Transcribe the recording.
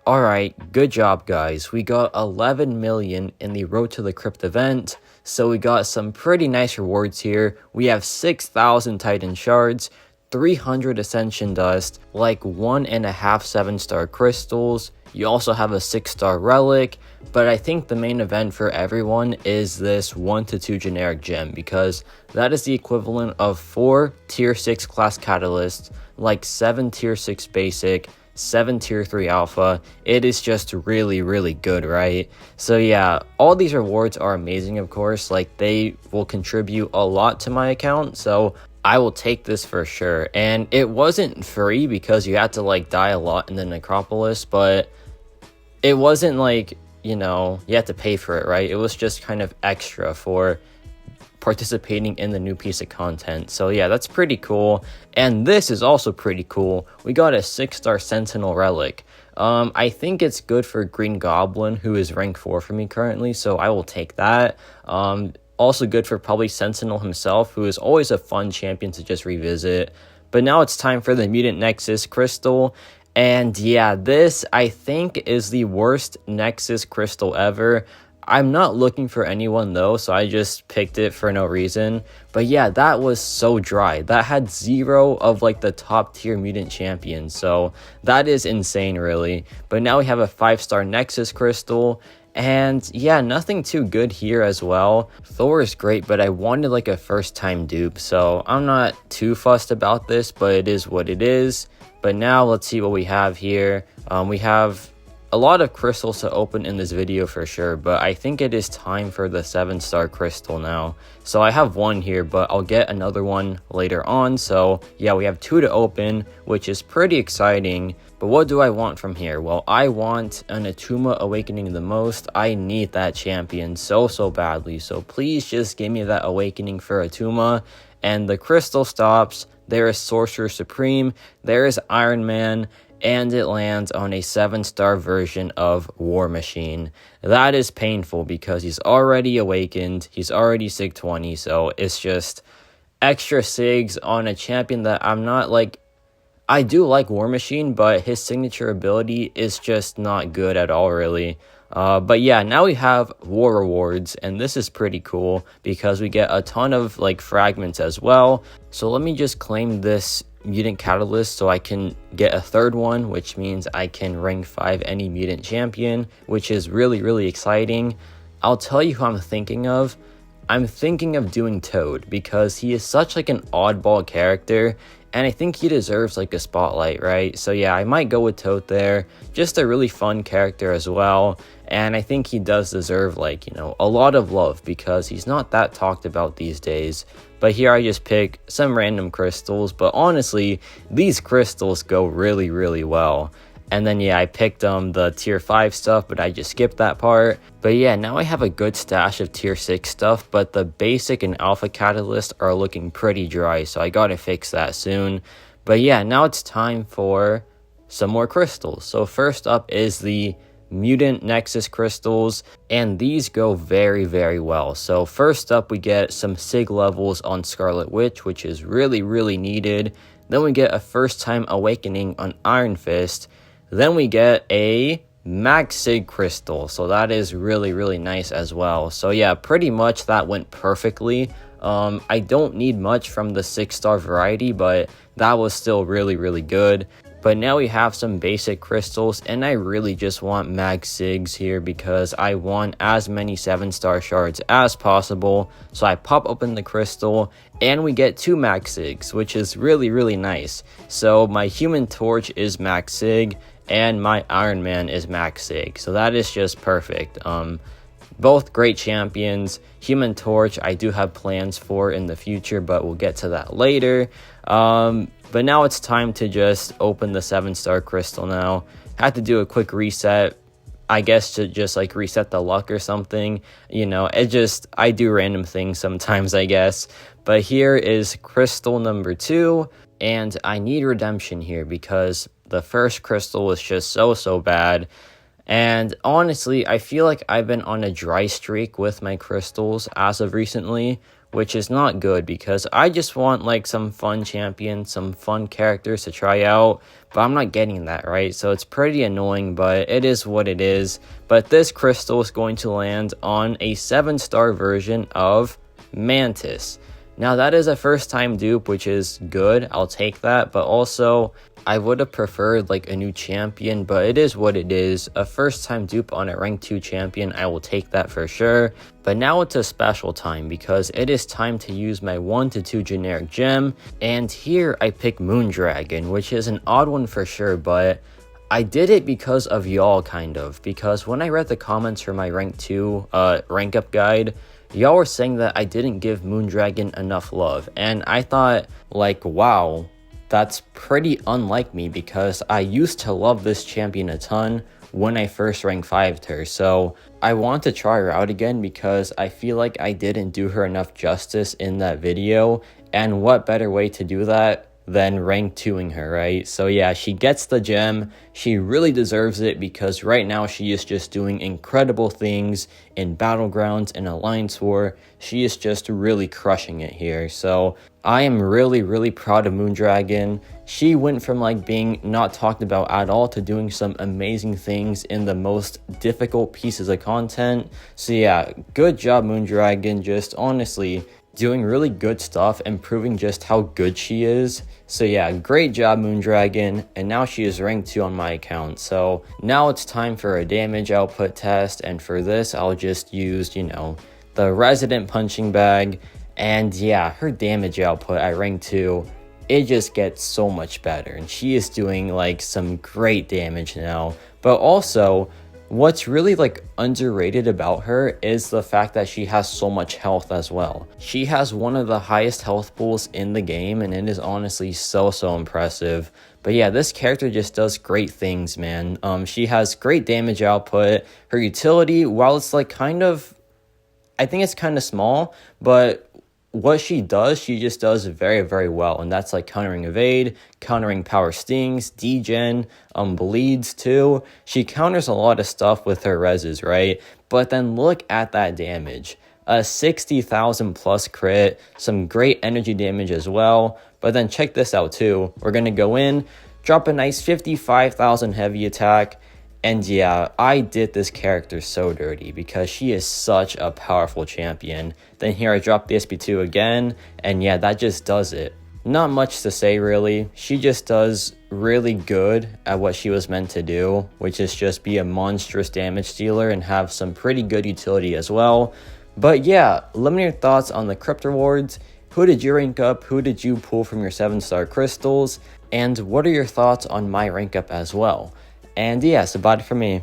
Alright, good job guys. We got 11 million in the Road to the Crypt event, so we got some pretty nice rewards here. We have 6,000 Titan Shards, 300 Ascension Dust, like 1.5 7-star crystals. You also have a 6-star relic, but I think the main event for everyone is this 1 to 2 generic gem, because that is the equivalent of 4 tier 6 class catalysts, like 7 tier 6 basic, 7 tier 3 alpha. It is just really good, right? So yeah, all these rewards are amazing, of course. Like, they will contribute a lot to my account, so I will take this for sure. And it wasn't free because you had to like die a lot in the necropolis, but it wasn't like, you know, you had to pay for it, right? It was just kind of extra for participating in the new piece of content. So yeah, that's pretty cool. And this is also pretty cool. We got a 6-star Sentinel relic. I think it's good for Green Goblin, who is rank 4 for me currently, so I will take that. Also good for probably Sentinel himself, who is always a fun champion to just revisit. But now it's time for the Mutant Nexus Crystal. And yeah, this I think is the worst Nexus Crystal ever. I'm not looking for anyone though, so I just picked it for no reason. But yeah, that was so dry. That had 0 of like the top tier mutant champions, so that is insane really. But now we have a 5-star Nexus Crystal. And yeah, nothing too good here as well. Thor is great, but I wanted like a first time dupe, so I'm not too fussed about this, but it is what it is. But now let's see what we have here. We have a lot of crystals to open in this video for sure, but I think it is time for the 7-star crystal now. So I have one here, but I'll get another one later on. So yeah, we have 2 to open, which is pretty exciting. But what do I want from here? Well, I want an Atuma Awakening the most. I need that champion so badly. So please just give me that Awakening for Atuma. And the crystal stops. There is Sorcerer Supreme. There is Iron Man. And it lands on a 7-star version of War Machine. That is painful because he's already awakened. He's already Sig 20. So it's just extra Sigs on a champion that I'm not like... I do like War Machine, but his signature ability is just not good at all, really. But yeah, now we have War Rewards, and this is pretty cool because we get a ton of like fragments as well. So let me just claim this Mutant Catalyst so I can get a 3rd one, which means I can rank 5 any mutant champion, which is really exciting. I'll tell you who I'm thinking of. I'm thinking of doing Toad because he is such like an oddball character, and I think he deserves like a spotlight, right? So yeah, I might go with Toad there. Just a really fun character as well, and I think he does deserve like, you know, a lot of love because he's not that talked about these days. But here I just pick some random crystals, but honestly, these crystals go really well. And then yeah, I picked the tier 5 stuff, but I just skipped that part. But yeah, now I have a good stash of tier 6 stuff, but the basic and alpha catalyst are looking pretty dry, so I gotta fix that soon. But yeah, now it's time for some more crystals. So first up is the Mutant Nexus crystals, and these go very well. So first up, we get some Sig levels on Scarlet Witch, which is really needed. Then we get a first time awakening on Iron Fist. Then we get a Max Sig crystal, so that is really nice as well. So yeah, pretty much that went perfectly. I don't need much from the 6-star variety, but that was still really good. But now we have some basic crystals, and I really just want Max Sigs here because I want as many 7-star shards as possible. So I pop open the crystal, and we get 2 Max Sigs, which is really nice. So my Human Torch is Max Sig, and my Iron Man is Max Sig. So that is just perfect. Both great champions. Human Torch I do have plans for in the future, but we'll get to that later. But now it's time to just open the 7-star crystal now. Had to do a quick reset, I guess, to just like reset the luck or something. You know, I do random things sometimes, I guess. But here is crystal number 2, and I need redemption here because the first crystal was just so bad. And honestly, I feel like I've been on a dry streak with my crystals as of recently, which is not good because I just want like some fun champions, some fun characters to try out, but I'm not getting that, right? So it's pretty annoying, but it is what it is. But this crystal is going to land on a 7-star version of Mantis. Now that is a first time dupe, which is good, I'll take that, but also I would have preferred like a new champion, but it is what it is. A first time dupe on a rank 2 champion, I will take that for sure. But now it's a special time because it is time to use my 1 to 2 generic gem, and here I pick Moondragon, which is an odd one for sure, but I did it because of y'all, kind of, because when I read the comments for my rank 2 rank up guide, y'all were saying that I didn't give Moondragon enough love, and I thought like, wow, that's pretty unlike me because I used to love this champion a ton when I first rank 5'd her. So I want to try her out again because I feel like I didn't do her enough justice in that video, and what better way to do that than rank 2ing her, right? So yeah, she gets the gem. She really deserves it because right now she is just doing incredible things in Battlegrounds and Alliance War. She is just really crushing it here. So I am really proud of Moondragon. She went from like being not talked about at all to doing some amazing things in the most difficult pieces of content. So yeah, good job Moondragon, just honestly doing really good stuff and proving just how good she is. So yeah, great job Moondragon, and now she is ranked 2 on my account. So now it's time for a damage output test, and for this I'll just use, you know, the Resident Punching Bag, and yeah, her damage output at rank 2, it just gets so much better, and she is doing like some great damage now. But also, what's really like underrated about her is the fact that she has so much health as well. She has one of the highest health pools in the game, and it is honestly so impressive. But yeah, this character just does great things, man. She has great damage output. Her utility, while it's like kind of, I think it's kind of small, but what she does, she just does very well, and that's like countering evade, countering power stings, degen, bleeds too. She counters a lot of stuff with her reses, right? But then look at that damage. A 60,000 plus crit, some great energy damage as well. But then check this out too. We're gonna go in, drop a nice 55,000 heavy attack. And yeah, I did this character so dirty because she is such a powerful champion. Then here I drop the SP2 again, and yeah, that just does it. Not much to say really. She just does really good at what she was meant to do, which is just be a monstrous damage dealer and have some pretty good utility as well. But yeah, let me know your thoughts on the crypt rewards. Who did you rank up? Who did you pull from your 7-star crystals? And what are your thoughts on my rank up as well? And yeah, that's about it for me.